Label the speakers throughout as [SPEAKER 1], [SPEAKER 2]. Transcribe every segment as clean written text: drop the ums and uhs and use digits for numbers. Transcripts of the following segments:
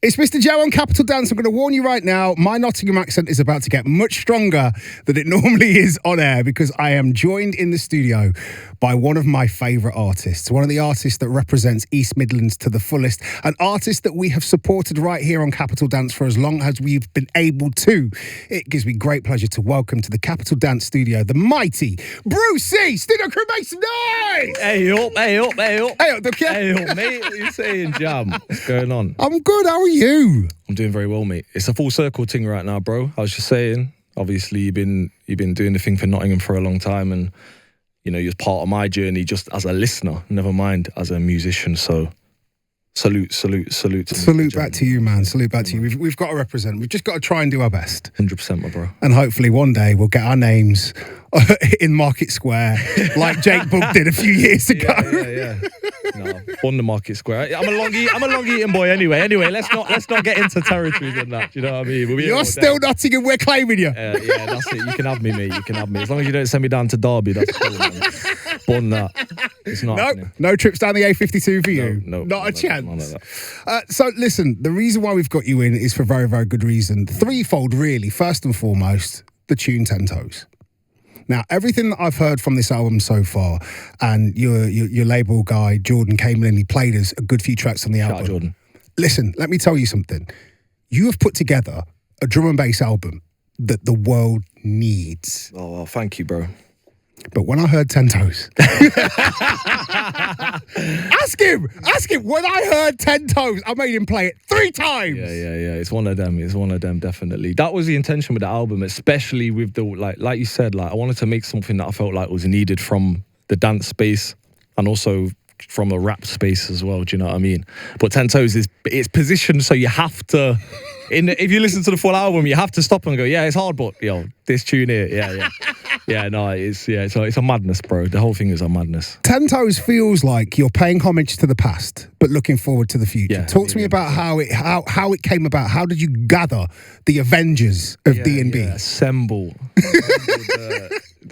[SPEAKER 1] It's MistaJam on Capital Dance. I'm going to warn you right now, my Nottingham accent is about to get much stronger than it normally is on air because I am joined in the studio by one of my favourite artists, one of the artists that represents East Midlands to the fullest, an artist that we have supported right here on Capital Dance for as long as we've been able to. It gives me great pleasure to welcome to the Capital Dance studio the mighty Bru-C. Studio crew, make some noise!
[SPEAKER 2] Hey up, hey up, hey up.
[SPEAKER 1] Hey up, Duck, yeah?
[SPEAKER 2] Hey up, mate. What are you saying, Jam? What's going on?
[SPEAKER 1] I'm good, how are you?
[SPEAKER 2] I'm doing very well, mate. It's a full circle thing right now, bro. I was just saying, obviously you've been doing the thing for Nottingham for a long time, and you know, you're part of my journey just as a listener, never mind as a musician. So salute
[SPEAKER 1] back to you, man. Salute back to you. We've got to represent. We've just got to try and do our best.
[SPEAKER 2] 100%, my bro.
[SPEAKER 1] And hopefully one day we'll get our names in Market Square like Jake Bug did a few years ago.
[SPEAKER 2] Yeah. No, on the Market Square. I'm a long eating boy anyway. Anyway, let's not get into territories and that. Do you know what I mean?
[SPEAKER 1] You're still Nottingham. We're claiming you.
[SPEAKER 2] Yeah, that's it. You can have me, mate. You can have me. As long as you don't send me down to Derby, that's cool, man. Bun that. It's not happening.
[SPEAKER 1] No trips down the A52 for you.
[SPEAKER 2] No,
[SPEAKER 1] not a chance.
[SPEAKER 2] None of that.
[SPEAKER 1] So listen, the reason why we've got you in is for very, very good reason. Threefold, really. First and foremost, the tune 10 Toes. Now, everything that I've heard from this album so far, and your label guy, Jordan, came in, he played us a good few tracks on the album.
[SPEAKER 2] Shout out, Jordan.
[SPEAKER 1] Listen, let me tell you something. You have put together a drum and bass album that the world needs.
[SPEAKER 2] Oh, well, thank you, bro.
[SPEAKER 1] But when I heard 10 Toes, ask him. When I heard 10 Toes, I made him play it 3 times.
[SPEAKER 2] Yeah. It's one of them, definitely. That was the intention with the album, especially with the like you said, like I wanted to make something that I felt like was needed from the dance space and also from the rap space as well. Do you know what I mean? But 10 Toes it's positioned so you have to. If you listen to the full album, you have to stop and go, yeah, it's hard, but yo, this tune here, yeah. Yeah, no, it's a madness, bro. The whole thing is a madness.
[SPEAKER 1] 10 Toes feels like you're paying homage to the past, but looking forward to the future.
[SPEAKER 2] Yeah,
[SPEAKER 1] Talk to me about how it came about. How did you gather the Avengers of D&B?
[SPEAKER 2] Assemble. I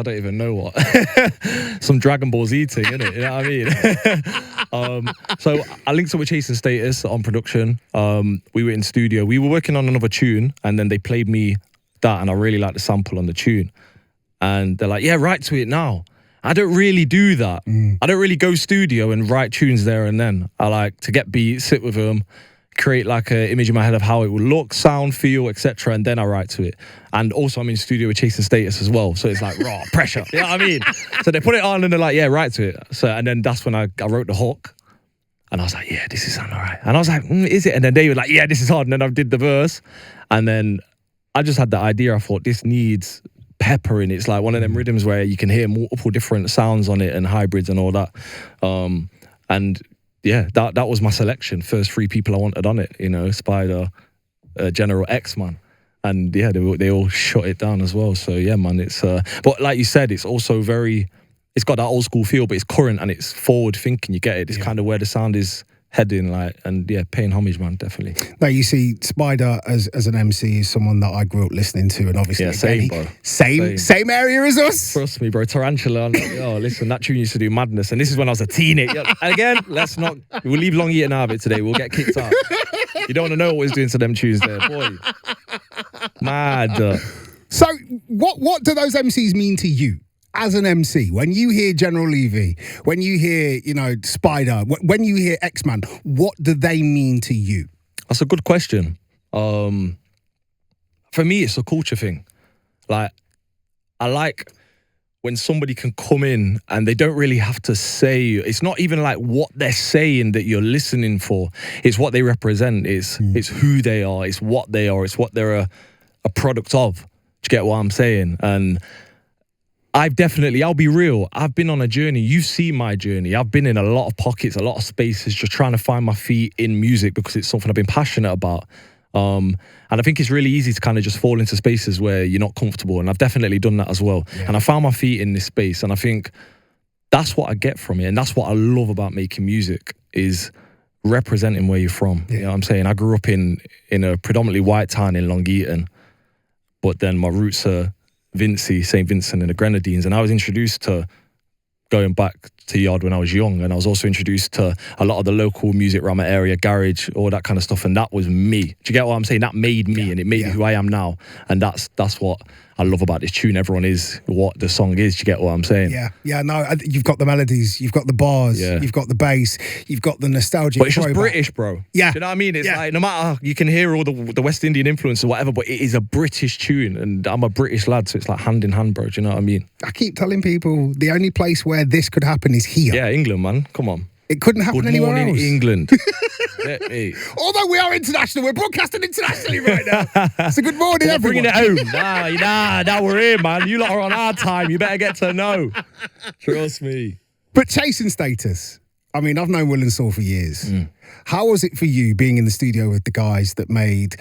[SPEAKER 2] don't even know what. Some Dragon Ball Z thing, innit? You know what I mean? So I linked up with Chasing Status on production. We were in studio. We were working on another tune, and then they played me that, and I really liked the sample on the tune. And they're like, yeah, write to it now. I don't really do that. I don't really go studio and write tunes there and then. I like to get beats, sit with them, create like an image in my head of how it will look, sound, feel, etc. And then I write to it. And also I'm in studio with Chasing Status as well. So it's like raw pressure. You know what I mean? So they put it on and they're like, yeah, write to it. So and then that's when I wrote the hook. And I was like, yeah, this is sound all right. And I was like, is it? And then they were like, yeah, this is hard. And then I did the verse. And then I just had the idea. I thought this needs pepper in it. It's like one of them rhythms where you can hear multiple different sounds on it and hybrids and all that. And yeah, that was my selection. First 3 people I wanted on it, you know, Spyda, Levy Eksman. And yeah, they all shut it down as well. So yeah, man, it's but like you said, it's also it's got that old school feel, but it's current and it's forward thinking. You get it. It's kind of where the sound is heading, like, and yeah, paying homage, man, definitely.
[SPEAKER 1] Now you see, Spyda as an MC is someone that I grew up listening to, and obviously, same area as us.
[SPEAKER 2] Trust me, bro. Tarantula. Oh, listen, that tune used to do madness, and this is when I was a teenager. Again, we'll leave Long Eaton out of it today. We'll get kicked out. You don't want to know what he's doing to them tunes there, boy. Mad.
[SPEAKER 1] So, what do those MCs mean to you? As an MC, when you hear General Levy, when you hear, Spyda, when you hear Eksman, what do they mean to you?
[SPEAKER 2] That's a good question. For me, it's a culture thing. Like, I like when somebody can come in and they don't really have to say, it's not even like what they're saying that you're listening for. It's what they represent. It's who they are. It's what they are. It's what they're a product of. Do you get what I'm saying? And I'll be real, I've been on a journey. You've seen my journey. I've been in a lot of pockets, a lot of spaces, just trying to find my feet in music because it's something I've been passionate about. And I think it's really easy to kind of just fall into spaces where you're not comfortable. And I've definitely done that as well. Yeah. And I found my feet in this space. And I think that's what I get from it. And that's what I love about making music is representing where you're from. Yeah. You know what I'm saying? I grew up in a predominantly white town in Long Eaton. But then my roots are St. Vincent and the Grenadines, and I was introduced to going back to Yard when I was young, and I was also introduced to a lot of the local music around my area, garage, all that kind of stuff, and that was me. Do you get what I'm saying? That made me, and it made me who I am now, and that's what I love about this tune. Everyone is what the song is. Do you get what I'm saying?
[SPEAKER 1] Yeah. No, you've got the melodies, you've got the bars, you've got the bass, you've got the nostalgia.
[SPEAKER 2] But it's just British, bro.
[SPEAKER 1] Yeah.
[SPEAKER 2] Do you know what I mean? It's like, no matter, you can hear all the West Indian influence or whatever, but it is a British tune, and I'm a British lad, so it's like hand in hand, bro. Do you know what I mean?
[SPEAKER 1] I keep telling people the only place where this could happen is here.
[SPEAKER 2] Yeah, England, man. Come on.
[SPEAKER 1] It couldn't happen
[SPEAKER 2] Good
[SPEAKER 1] anywhere
[SPEAKER 2] morning,
[SPEAKER 1] else.
[SPEAKER 2] England. Hey.
[SPEAKER 1] Although we are international, we're broadcasting internationally right now. So good morning, everyone.
[SPEAKER 2] Bringing it home. Nah, we're here, man. You lot are on our time. You better get to know. Trust me.
[SPEAKER 1] But chasing status. I mean, I've known Will and Saul for years. How was it for you being in the studio with the guys that made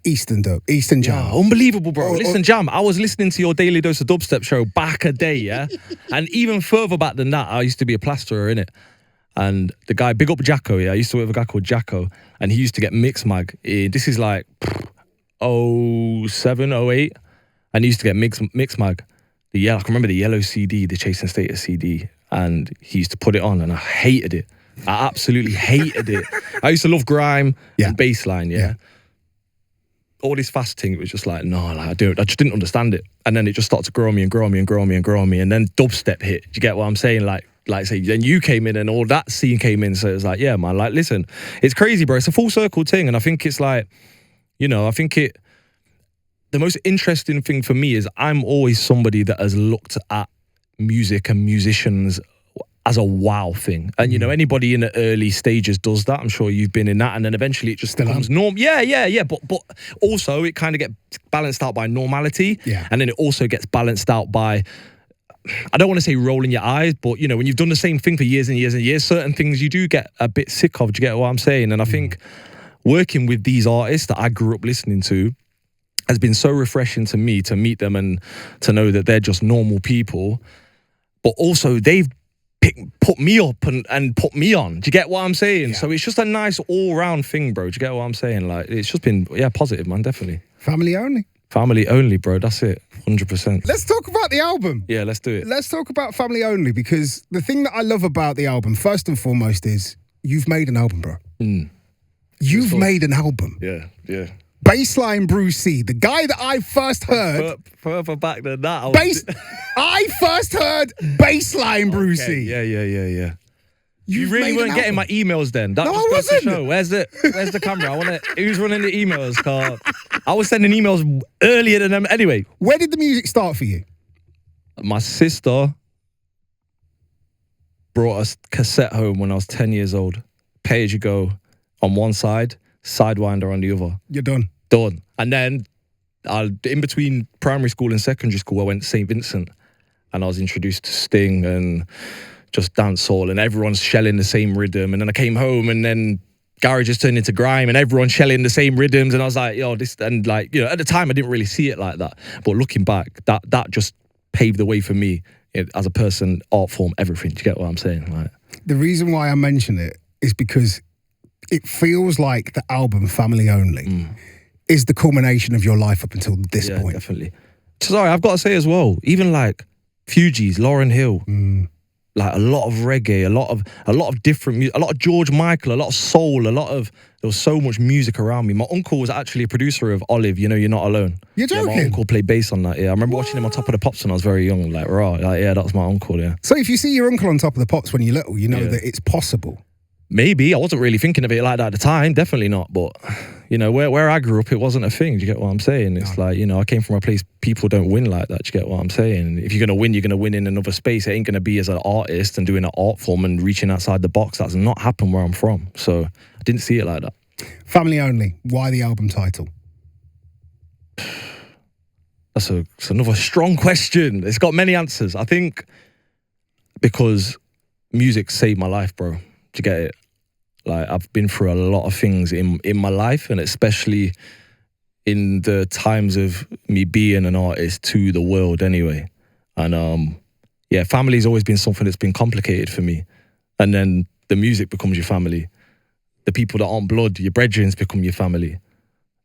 [SPEAKER 1] Eastern Jam?
[SPEAKER 2] Yeah, unbelievable, bro. Listen, Jam, I was listening to your Daily Dose of Dubstep show back a day, yeah? And even further back than that, I used to be a plasterer, innit? And the guy, big up Jacko, I used to work with a guy called Jacko, and he used to get Mixmag. This is like 07, 08, and he used to get Mixmag. I can remember the yellow CD, the Chasing Status CD, and he used to put it on, and I hated it. I absolutely hated it. I used to love grime and bassline, all this fast thing, it was just like, no, like, I just didn't understand it. And then it just started to grow me, and then dubstep hit. Do you get what I'm saying? Like say, then you came in and all that scene came in. So it was like, yeah, man, like, listen, it's crazy, bro. It's a full circle thing. And I think it's like, the most interesting thing for me is I'm always somebody that has looked at music and musicians as a wow thing. And, anybody in the early stages does that. I'm sure you've been in that. And then eventually it just becomes norm. Yeah. But also it kind of gets balanced out by normality.
[SPEAKER 1] Yeah.
[SPEAKER 2] And then it also gets balanced out by, I don't want to say rolling your eyes, but, when you've done the same thing for years and years and years, certain things you do get a bit sick of. Do you get what I'm saying? And I think working with these artists that I grew up listening to has been so refreshing to me to meet them and to know that they're just normal people. But also they've put me up and put me on. Do you get what I'm saying?
[SPEAKER 1] Yeah.
[SPEAKER 2] So it's just a nice all-round thing, bro. Do you get what I'm saying? Like, it's just been, positive, man, definitely.
[SPEAKER 1] Family only.
[SPEAKER 2] Family only, bro. That's it. 100%.
[SPEAKER 1] Let's talk about the album.
[SPEAKER 2] Yeah, let's do it.
[SPEAKER 1] Let's talk about Family Only, because the thing that I love about the album, first and foremost, is you've made an album, bro. You've made an album.
[SPEAKER 2] Yeah.
[SPEAKER 1] Bassline Bru-C, the guy that I first heard.
[SPEAKER 2] Further back than that.
[SPEAKER 1] I first heard Bassline Bru-C.
[SPEAKER 2] Okay. Yeah. You
[SPEAKER 1] You've
[SPEAKER 2] really
[SPEAKER 1] made
[SPEAKER 2] weren't
[SPEAKER 1] an
[SPEAKER 2] getting
[SPEAKER 1] album.
[SPEAKER 2] my emails then. That
[SPEAKER 1] No,
[SPEAKER 2] just
[SPEAKER 1] I
[SPEAKER 2] goes to
[SPEAKER 1] wasn't.
[SPEAKER 2] show. Where's the camera? Who's running the emails? Car. I was sending emails earlier than them. Anyway,
[SPEAKER 1] Where did the music start for you?
[SPEAKER 2] my sister brought a cassette home when I was 10 years old. Pay As You Go on one side, Sidewinder on the other.
[SPEAKER 1] You're done.
[SPEAKER 2] Done. And then in between primary school and secondary school, I went to St. Vincent, and I was introduced to Sting and just dancehall, and everyone's shelling the same rhythm. And then I came home, and then garage has turned into grime, and everyone's shelling the same rhythms. And I was like, this, and like, at the time I didn't really see it like that. But looking back, that just paved the way for me as a person, art form, everything. Do you get what I'm saying? Like,
[SPEAKER 1] The reason why I mention it is because it feels like the album Family Only is the culmination of your life up until this point.
[SPEAKER 2] Definitely. Sorry, I've got to say as well, even like Fugees, Lauryn Hill, like a lot of reggae, a lot of different music, a lot of George Michael, a lot of soul, there was so much music around me. My uncle was actually a producer of Olive, You're Not Alone.
[SPEAKER 1] You're joking?
[SPEAKER 2] Yeah, my uncle played bass on that, I remember watching him on Top of the Pops when I was very young, like, that was my uncle,
[SPEAKER 1] So if you see your uncle on Top of the Pops when you're little, you know that it's possible.
[SPEAKER 2] Maybe. I wasn't really thinking of it like that at the time, definitely not, but, where I grew up, it wasn't a thing, do you get what I'm saying? It's like, I came from a place, people don't win like that, do you get what I'm saying? If you're going to win in another space. It ain't going to be as an artist and doing an art form and reaching outside the box. That's not happened where I'm from, so I didn't see it like that.
[SPEAKER 1] Family Only, why the album title?
[SPEAKER 2] That's another strong question. It's got many answers. I think because music saved my life, bro. Do you get it? Like, I've been through a lot of things in my life, and especially in the times of me being an artist to the world anyway. And family's always been something that's been complicated for me. And then the music becomes your family. The people that aren't blood, your brethrens, become your family.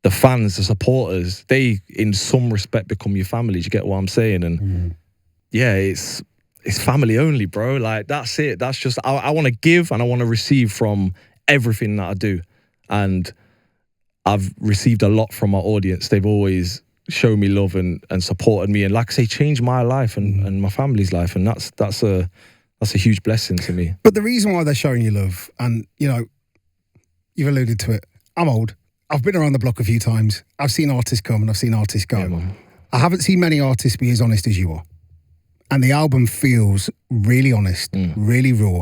[SPEAKER 2] The fans, the supporters, they in some respect become your family. Do you get what I'm saying? And it's it's family only, bro. Like, that's it. That's just, I want to give and I want to receive from everything that I do. And I've received a lot from my audience. They've always shown me love and supported me. And like I say, changed my life and my family's life. And that's a huge blessing to me.
[SPEAKER 1] But the reason why they're showing you love, and, you know, you've alluded to it. I'm old. I've been around the block a few times. I've seen artists come and I've seen artists go.
[SPEAKER 2] Yeah,
[SPEAKER 1] I haven't seen many artists be as honest as you are. And the album feels really honest, really raw.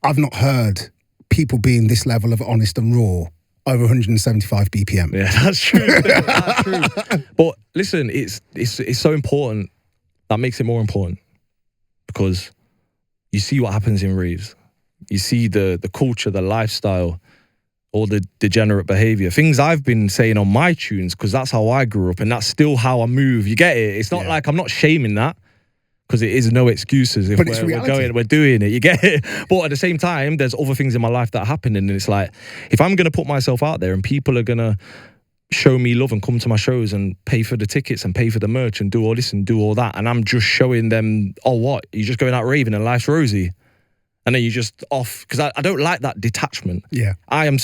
[SPEAKER 1] I've not heard people being this level of honest and raw over 175 BPM.
[SPEAKER 2] Yeah, that's true. That's true. But listen, it's so important. That makes it more important because you see what happens in raves. You see the culture, the lifestyle, all the degenerate behavior, things I've been saying on my tunes because that's how I grew up and that's still how I move. You get it? It's not like I'm not shaming that because it is no excuses. If we're going, we're doing it. You get it? But at the same time, there's other things in my life that are happening and it's like, if I'm going to put myself out there and people are going to show me love and come to my shows and pay for the tickets and pay for the merch and do all this and do all that, and I'm just showing them, oh, what? You're just going out raving and life's rosy. And then you just off, because I don't like that detachment.
[SPEAKER 1] Yeah.
[SPEAKER 2] I'm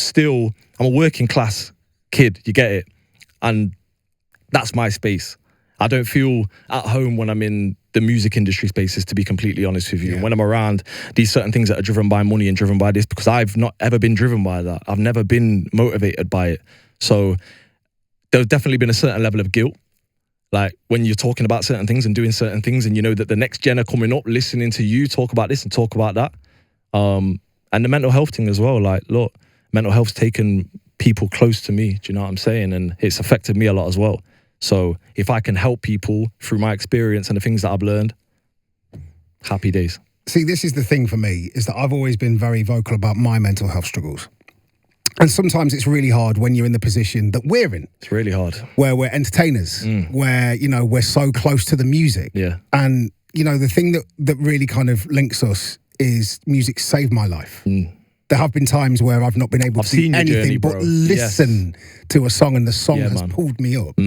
[SPEAKER 2] a working class kid, you get it? And that's my space. I don't feel at home when I'm in the music industry spaces, to be completely honest with you.
[SPEAKER 1] Yeah.
[SPEAKER 2] When I'm around these certain things that are driven by money and driven by this, because I've not ever been driven by that. I've never been motivated by it. So there's definitely been a certain level of guilt. Like when you're talking about certain things and doing certain things and you know that the next gen are coming up listening to you talk about this and talk about that. And the mental health thing as well. Like, look, mental health's taken people close to me. Do you know what I'm saying? And it's affected me a lot as well. So if I can help people through my experience and the things that I've learned, happy days.
[SPEAKER 1] See, this is the thing for me, is that I've always been very vocal about my mental health struggles. And sometimes it's really hard when you're in the position that we're in.
[SPEAKER 2] It's really hard.
[SPEAKER 1] Where we're entertainers, where, you know, we're so close to the music.
[SPEAKER 2] Yeah.
[SPEAKER 1] And, you know, the thing that really kind of links us is music saved my life. There have been times where I've not been able to do anything
[SPEAKER 2] journey,
[SPEAKER 1] but listen to a song and the song has pulled me up.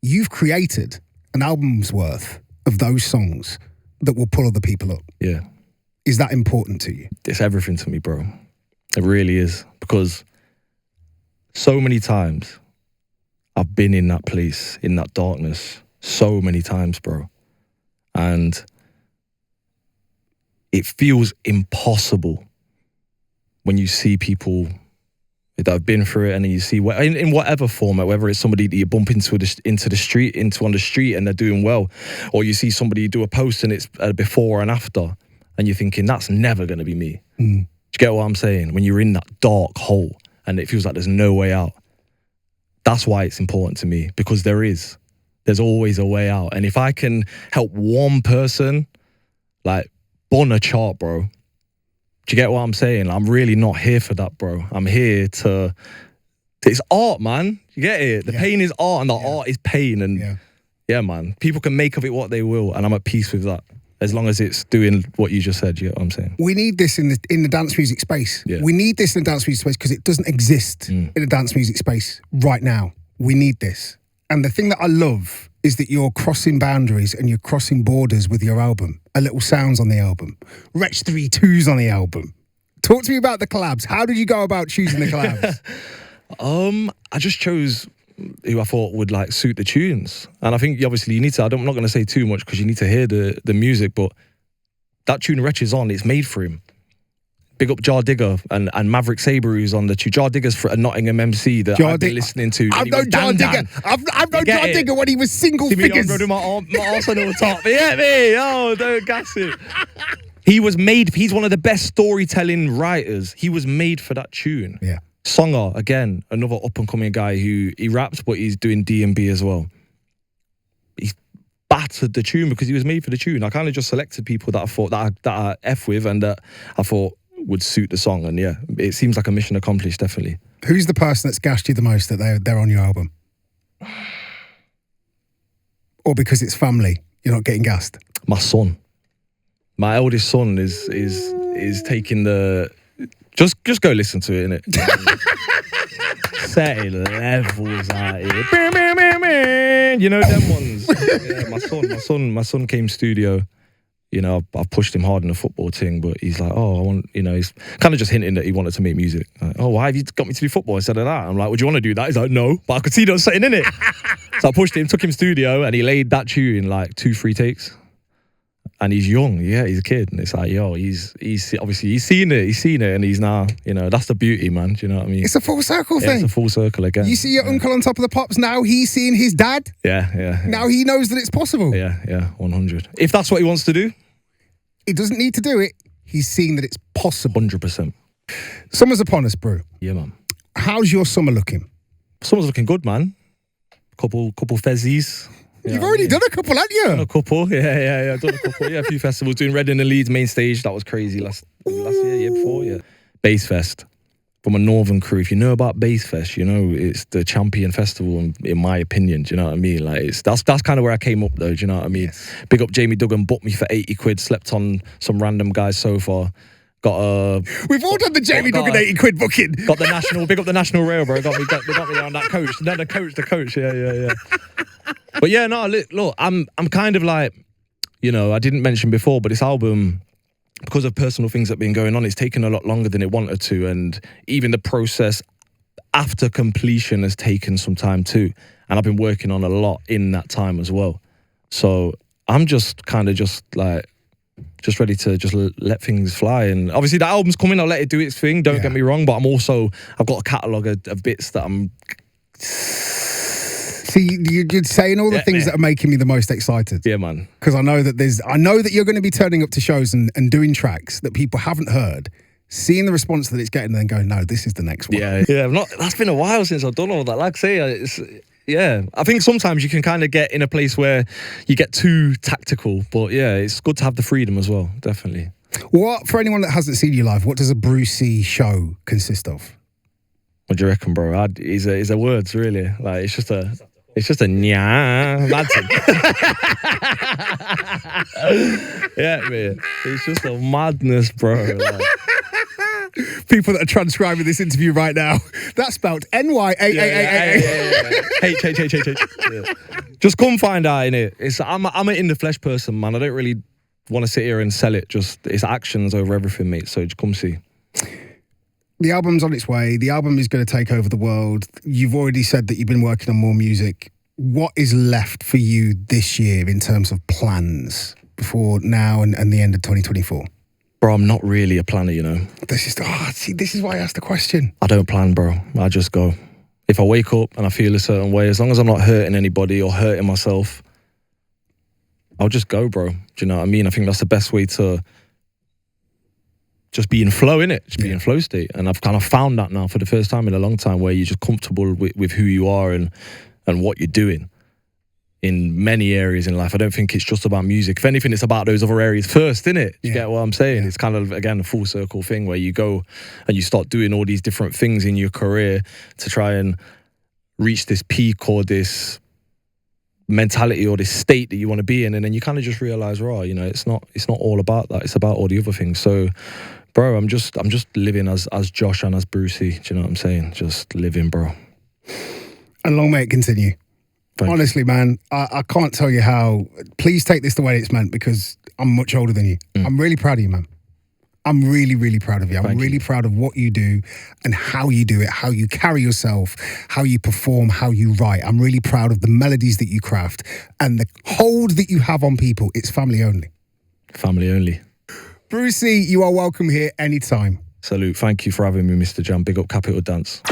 [SPEAKER 1] You've created an album's worth of those songs that will pull other people up.
[SPEAKER 2] Yeah.
[SPEAKER 1] Is that important to you?
[SPEAKER 2] It's everything to me, bro. It really is. Because so many times I've been in that place, in that darkness, so many times, bro. And it feels impossible when you see people that have been through it and then you see, in whatever format, whether it's somebody that you bump into on the street and they're doing well, or you see somebody do a post and it's a before and after, and you're thinking, that's never going to be me. Do you get what I'm saying? When you're in that dark hole and it feels like there's no way out. That's why it's important to me, because there's always a way out. And if I can help one person, like, on a chart, bro. Do you get what I'm saying? I'm really not here for that, bro. I'm here it's art, man. You get it? The pain is art and the art is pain. And yeah, man, people can make of it what they will. And I'm at peace with that. As long as it's doing what you just said, you get what I'm saying?
[SPEAKER 1] We need this in the dance music space.
[SPEAKER 2] Yeah.
[SPEAKER 1] We need this in the dance music space because it doesn't exist in the dance music space right now. We need this. And the thing that I love is that you're crossing boundaries and you're crossing borders with your album. A Little Sounds on the album. Wretch 3-2's on the album. Talk to me about the collabs. How did you go about choosing the collabs?
[SPEAKER 2] I just chose who I thought would like suit the tunes. And I think obviously you need to, I'm not going to say too much because you need to hear the music, but that tune Wretch is on, it's made for him. Big up Jar Digger and Maverick Sabre, who's on the tune. Jar Digger's for a Nottingham MC that I've been listening to.
[SPEAKER 1] I've known Jar Digger. I've known Jar Digger when he was single figures.
[SPEAKER 2] See me my arse on the top. Yeah, me. Oh, don't gas it. He's one of the best storytelling writers. He was made for that tune.
[SPEAKER 1] Yeah.
[SPEAKER 2] Songer, again, another up-and-coming guy who he raps, but he's doing D&B as well. He's battered the tune because he was made for the tune. I kind of just selected people that I thought that I F with and that I thought would suit the song. And yeah, it seems like a mission accomplished, definitely.
[SPEAKER 1] Who's the person that's gassed you the most that they're on your album? Or because it's family, you're not getting gassed?
[SPEAKER 2] My son. My eldest son is taking the... Just go listen to it, innit? Setting levels out here. You know them ones. Yeah, my son came studio. you know, I've pushed him hard in the football thing, but he's like, oh, I want, you know, he's kind of just hinting that he wanted to make music. Like, oh, why have you got me to do football instead of that? I'm like, would you want to do that? He's like, no, but I could see there was something in it. So I pushed him, took him studio, and he laid that tune in like 2-3 takes. And he's young, yeah, he's a kid. And it's like, yo, he's obviously, he's seen it, and he's now, you know, that's the beauty, man. Do you know what I mean?
[SPEAKER 1] It's a full circle thing.
[SPEAKER 2] It's a full circle again.
[SPEAKER 1] You see your uncle on top of the pops, now he's seeing his dad.
[SPEAKER 2] Yeah.
[SPEAKER 1] Now he knows that it's possible.
[SPEAKER 2] Yeah, 100. If that's what he wants to do.
[SPEAKER 1] He doesn't need to do it. He's seeing that it's possible.
[SPEAKER 2] 100%.
[SPEAKER 1] Summer's upon us, Bru.
[SPEAKER 2] Yeah, man.
[SPEAKER 1] How's your summer looking?
[SPEAKER 2] Summer's looking good, man. Couple fezzies.
[SPEAKER 1] You've already done a couple, haven't you?
[SPEAKER 2] Done a couple, yeah. Done a couple, yeah. A few festivals. Doing Reading and Leeds main stage. That was crazy last year before, yeah. Bass Fest from a northern crew. If you know about Bass Fest, you know it's the champion festival in my opinion. Do you know what I mean? Like that's kind of where I came up though. Do you know what I mean?
[SPEAKER 1] Yes.
[SPEAKER 2] Big up Jamie Duggan, booked me for 80 quid. Slept on some random guy's sofa. Got a.
[SPEAKER 1] We've all done the Jamie Duggan 80 quid booking.
[SPEAKER 2] Got the national. Big up the National Rail, bro. They got me on that coach. No, the coach. Yeah. But yeah, no. Look, I'm kind of like, you know, I didn't mention before, but this album, because of personal things that have been going on, it's taken a lot longer than it wanted to, and even the process after completion has taken some time too. And I've been working on a lot in that time as well. So I'm just kind of just ready to just let things fly. And obviously the album's coming, I'll let it do its thing, don't get me wrong, but I've got a catalogue of bits that I'm...
[SPEAKER 1] See, you're saying all the things that are making me the most excited.
[SPEAKER 2] Yeah, man.
[SPEAKER 1] Because I know that you're going to be turning up to shows and doing tracks that people haven't heard, seeing the response that it's getting, and then going, no, this is the next one.
[SPEAKER 2] Yeah. That's been a while since I've done all that. Like I say, I think sometimes you can kind of get in a place where you get too tactical, but yeah, it's good to have the freedom as well, definitely.
[SPEAKER 1] What, for anyone that hasn't seen you live, what does a Bru-C show consist of?
[SPEAKER 2] What do you reckon, bro? Is a words, really. Like, it's just a mad thing. Yeah, man. It's just a madness, bro. Like.
[SPEAKER 1] People that are transcribing this interview right now, that's spelled NYAAAA.
[SPEAKER 2] H. Just come find out, innit? I'm an in the flesh person, man. I don't really want to sit here and sell it. Just it's actions over everything, mate. So just come see.
[SPEAKER 1] The album's on its way. The album is going to take over the world. You've already said that you've been working on more music. What is left for you this year in terms of plans before now and the end of 2024?
[SPEAKER 2] Bro, I'm not really a planner, you know.
[SPEAKER 1] This is why I asked the question.
[SPEAKER 2] I don't plan, bro. I just go. If I wake up and I feel a certain way, as long as I'm not hurting anybody or hurting myself, I'll just go, bro. Do you know what I mean? I think that's the best way to just be in flow, innit? Just be in flow state. And I've kind of found that now for the first time in a long time, where you're just comfortable with who you are and what you're doing in many areas in life. I don't think it's just about music. If anything, it's about those other areas first, innit? Do you get what I'm saying? Yeah. It's kind of, again, a full circle thing where you go and you start doing all these different things in your career to try and reach this peak or this mentality or this state that you want to be in, and then you kind of just realize, right, you know, it's not all about that. It's about all the other things. So, bro, I'm just living as Josh and as Bru-C. Do you know what I'm saying? Just living, bro.
[SPEAKER 1] And long may it continue. Honestly, man, I can't tell you how. Please take this the way it's meant, because I'm much older than you. I'm really proud of you, man. I'm really, really proud of you. I'm really proud of what you do and how you do it, how you carry yourself, how you perform, how you write. I'm really proud of the melodies that you craft and the hold that you have on people. It's family only.
[SPEAKER 2] Family only.
[SPEAKER 1] Bru-C, you are welcome here anytime.
[SPEAKER 2] Salute. Thank you for having me, MistaJam. Big up Capital Dance.